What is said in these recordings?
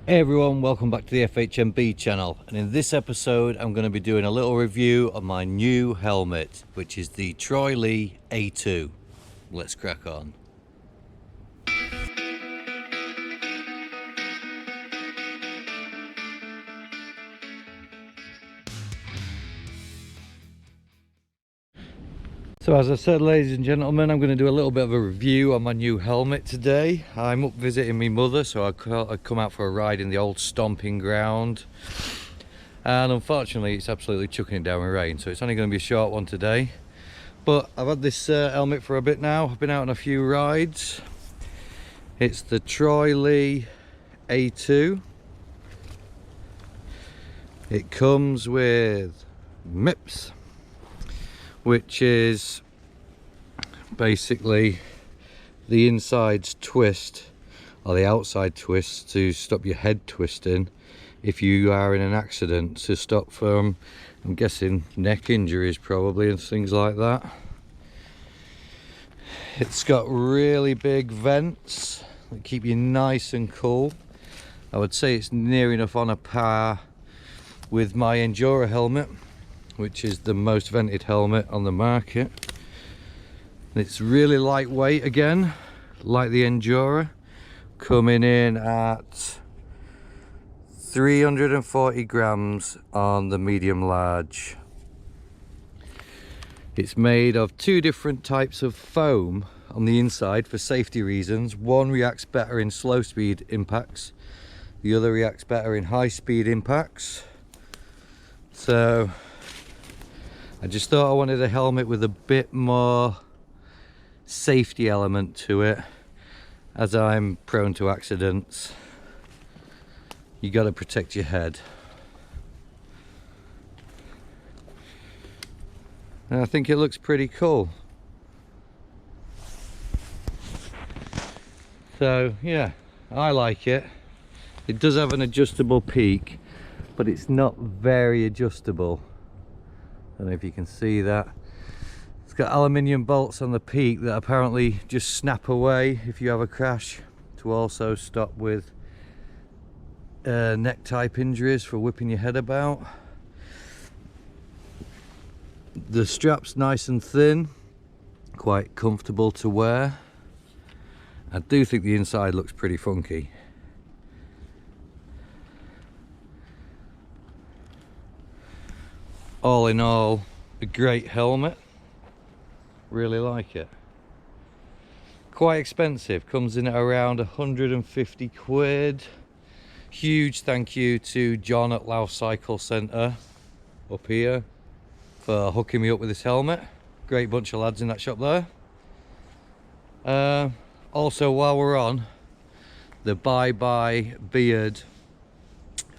Hey everyone, welcome back to the FHMB channel, and in this episode I'm going to be doing a little review of my new helmet, which is the d.i.y A2. Let's crack on. So as I said, ladies and gentlemen, I'm going to do a little bit of a review on my new helmet today. I'm up visiting my mother, so I come out for a ride in the old stomping ground. And unfortunately, it's absolutely chucking it down with rain, so it's only going to be a short one today. But I've had this helmet for a bit now. I've been out on a few rides. It's the d.i.y A2. It comes with MIPS, which is basically the inside's twist or the outside twist to stop your head twisting if you are in an accident, to stop from, I'm guessing, neck injuries probably and things like that. It's got really big vents that keep you nice and cool. I would say it's near enough on a par with my Endura helmet, which is the most vented helmet on the market. It's really lightweight again, like the Endura, coming in at 340 grams on the medium large. It's made of two different types of foam on the inside for safety reasons. One reacts better in slow speed impacts, the other reacts better in high speed impacts. So I just thought I wanted a helmet with a bit more safety element to it, as I'm prone to accidents. You got to protect your head. And I think it looks pretty cool. So yeah, I like it. It does have an adjustable peak, but it's not very adjustable. I don't know if you can see that. It's got aluminium bolts on the peak that apparently just snap away if you have a crash, to also stop with neck type injuries for whipping your head about. The strap's nice and thin, quite comfortable to wear. I do think the inside looks pretty funky. All in all, a great helmet. Really like it. Quite expensive, comes in at around 150 quid. Huge thank you to John at Louth Cycle Centre up here for hooking me up with this helmet. Great bunch of lads in that shop there. Also, while we're on, the d.i.y beard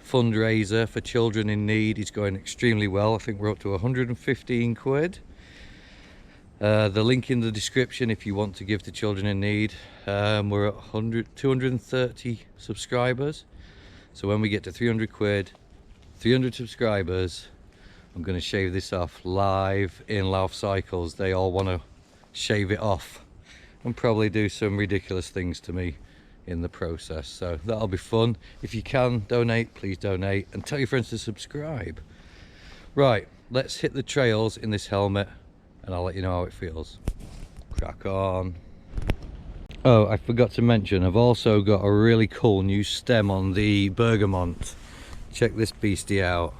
fundraiser for children in need is going extremely well. I think we're up to 115 quid. The link in the description if you want to give to children in need. We're at 230 subscribers, so when we get to 300 quid, 300 subscribers, I'm going to shave this off live in Louth Cycles. They all want to shave it off and probably do some ridiculous things to me in the process, so that'll be fun. If you can donate, please donate, and tell your friends to subscribe. Right, let's hit the trails in this helmet and I'll let you know how it feels. Crack on. Oh, I forgot to mention, I've also got a really cool new stem on the Bergamont. Check this beastie out.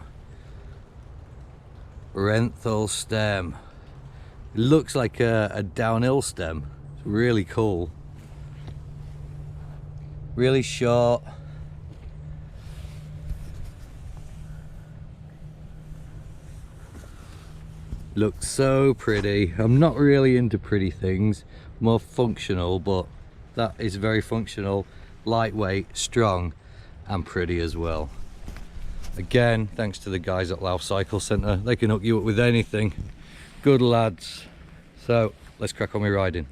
Renthal stem. It looks like a downhill stem. It's really cool. Really short. Looks so pretty. I'm not really into pretty things, more functional, but that is very functional, lightweight, strong, and pretty as well. Again, thanks to the guys at Louth Cycle Centre. They can hook you up with anything. Good lads. So let's crack on with riding.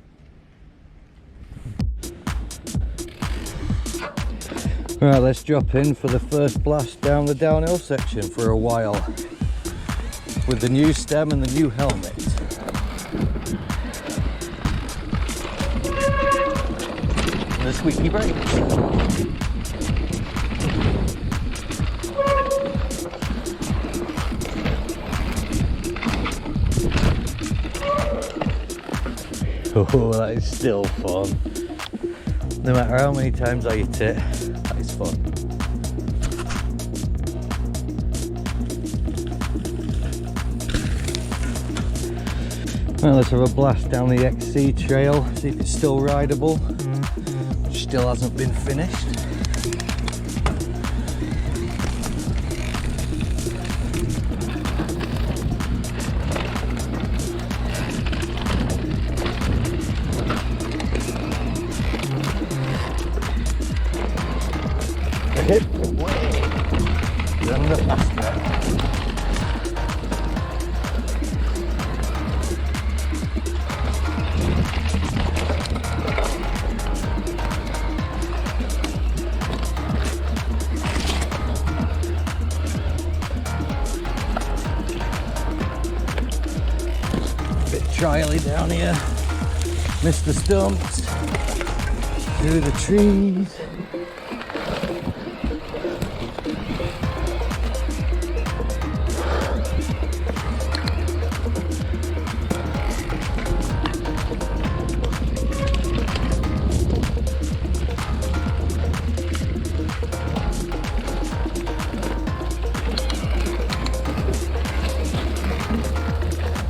Right, let's drop in for the first blast down the downhill section for a while with the new stem and the new helmet. the squeaky brakes. Oh, that is still fun. No matter how many times I hit it, that is fun. Well, let's have a blast down the XC trail, see if it's still rideable. Still hasn't been finished. Hit away. Then the faster. Bit trially down here. Missed the stumps. Through the trees.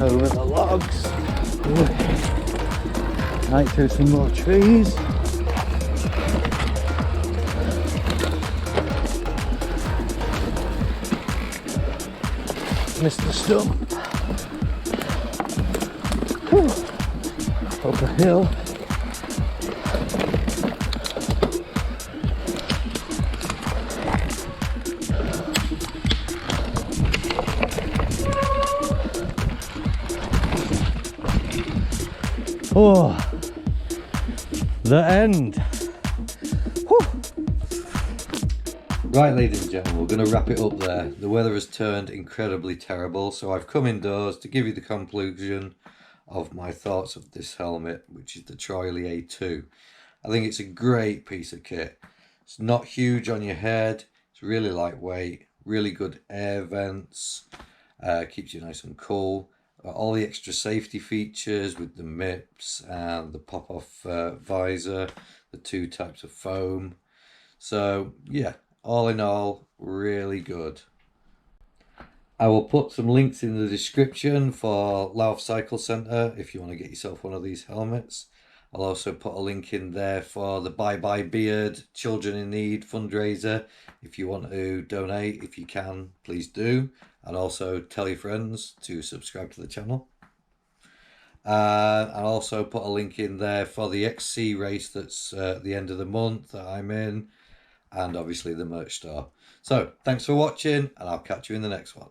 Over the logs, right through some more trees. Missed the stump. Whew. Up a hill. Oh, the end. Whew. Right, ladies and gentlemen, we're going to wrap it up there. The weather has turned incredibly terrible, so I've come indoors to give you the conclusion of my thoughts of this helmet, which is the Troily A2. I think it's a great piece of kit. It's not huge on your head. It's really lightweight, really good air vents, keeps you nice and cool. All the extra safety features with the MIPS and the pop-off visor, the 2 types of foam. So yeah, all in all, really good. I will put some links in the description for Louth Cycle Centre if you want to get yourself one of these helmets. I'll also put a link in there for the Bye Bye Beard Children in Need fundraiser. If you want to donate, if you can, please do. And also tell your friends to subscribe to the channel. I'll also put a link in there for the XC race that's at the end of the month that I'm in. And obviously the merch store. So thanks for watching, and I'll catch you in the next one.